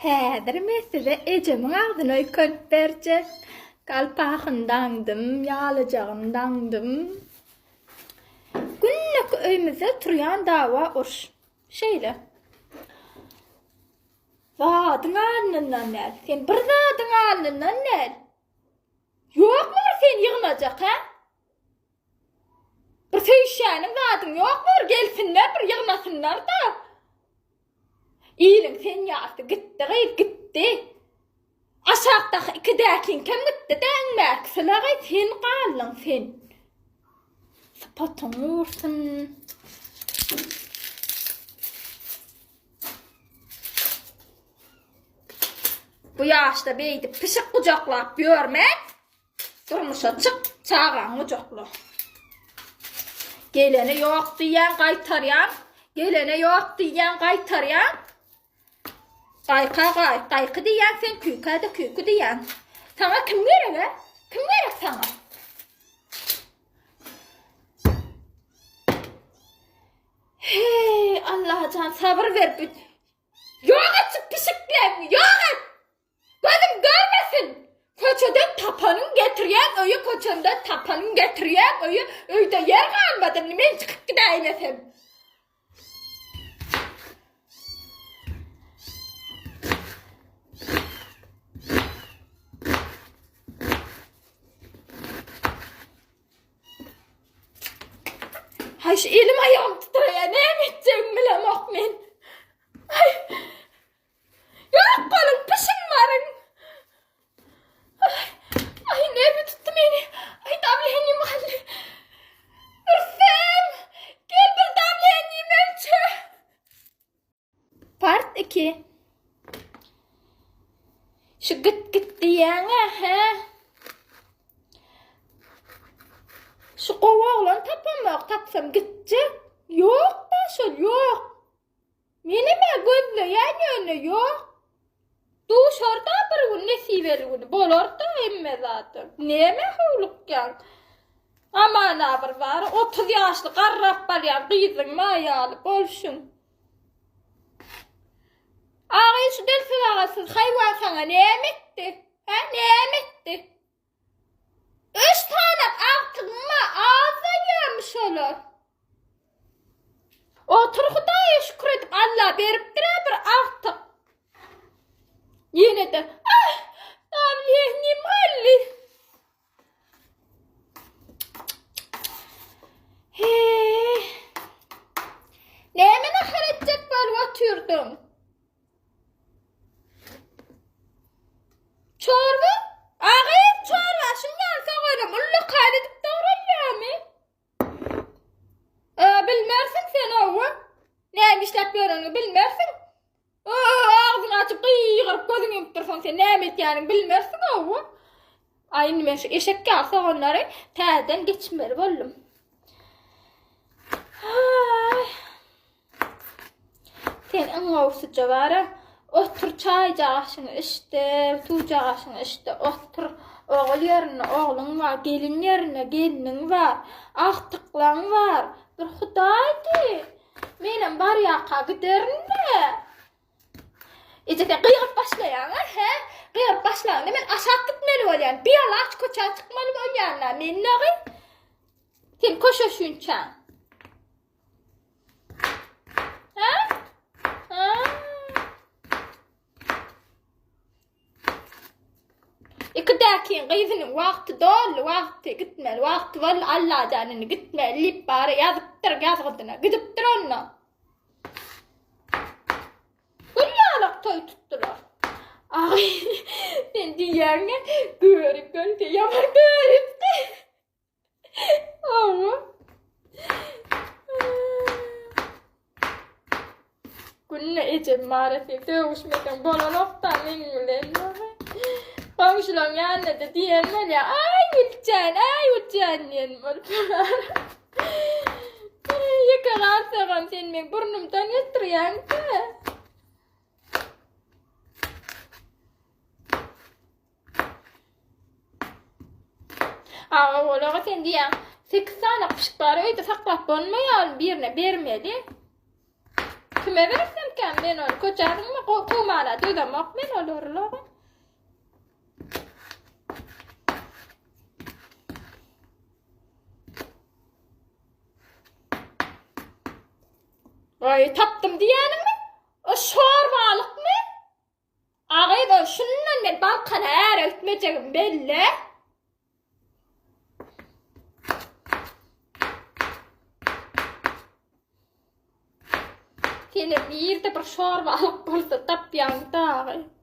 Häzir men size ejemin agdyny köp berje. Galpağındandım, ýalajagyndandım. Günnek öýümizde turýan dawa uş. Şeýle. Zadyň alnyndan näl? Sen bir zadyň alnyndan näl? Ýokmy sen ýygnajak ha? Bir söýşäniň zadyň ýokmy? Gelsinler bir ýygnasynlar da. İyilim sen ýaşdy gitti. Aşağıdaki iki däkin kim gitti däňmäk? Sylagy sen galyň sen. Spatyň ursun. Bu ýaşda beýdi pişik gujaklap ýörmek. Durmuşa çık, çağan gujakla. Gelene ýok diýen gaýtarýan, gelene ýok diýen gaýtarýan. Gaýky diýen sen küýkü diýen. Sana kim gerek ha? Kim gerek sana? Hey Allah can sabır ver. Ýok açyp pişiklerini, ýok et. Gözüm görmesin. Köçeden tapanyň getirýän öýü köçende tapanyň getirýän öýü öýde yer galmady. Men çykyp gidäýmesem. Hay şu elim ayağım titreye ne edeceğim bilemok men. Ay. Yok kolum pişin varın. Ay ne bir tuttu beni. Ay damleğenim halde. Ürsem. Gel bir damleğenim ölçü. Part 2. Şu git diyene he. Şu kovağlan tapamak tapsam gidecek. Yok başol yok. Menime gözleyen yönü yok. Duş orada bir gün nesiveli bolar da emme zaten. Neme hulukyan. Aman abir var 30 yaşlı qarrap balyan kıyızın mayalı bolşun. Ağay şu delfil ağasız hayvan sana nemetti. Ha nemetti. 3 tane altınma ağza gelmiş olur. Otur Hudaya şükür edip Allah berip bir altın. Yine de Allah'ım halli. Nemin ahiretcek var oturdum. Çorba? Ağır çorba. Şundan sonra mulluk halledip doğrayla mı? Bilmersin sen oğlu. Neymiş yapıyorunu bilmersin. Ağzını açıp kıyırıp gözünü yumtursan sen neymiş yani bilmersin oğlu. Aynı ben şu eşek gelse onları tezden geçmeli oğlum. Sen en oğusuca var. Otur çay cağaşını işte, tu cağaşını işte, otur. Oğul yerine oğlun var, gelin yerine gelinin var, ahtıklan var. Bir Hudaydi. Menem bar yaqa giderin mi? Ecete qıyıp başlayan he? Qıyıp başlayan. Men aşağı gitmeli bolýan. Bir yol aç koça çıkmaly bolýanlar. Men nägi? Sen koşa şunça. Ha? Ha? İkidakin qıyızının wagty dol, wagty gitmeli, wagty bol Allah canını gitmeli, lip bari yazıptır yazgıdına, gidipdir onna. Ulyalak toy tuttular. Ay, sen diýärne görüp görüp, yamar görüp. Ama. Günne ejem maalesef dövüşmeden bolanoktan mingulen. Komşulan yanına da diyenler ya ay Gülcan diyenler. Yakalarsan sen ben burnumdan götürüyen ki. Ağa olarak sen diyen 8 tane kışıkları öyle saklap olmayalım birine vermedi. Kime verirsem ken ben onu koçarım mı kumala ödemek men olurlar. Vay taptım diyenim mi? O şorbalık mı? Ağay da şundan men balkana ere ötmeyeceğim belli. Senin bir yerde bir şorbalık bolsa tapyan da ağay.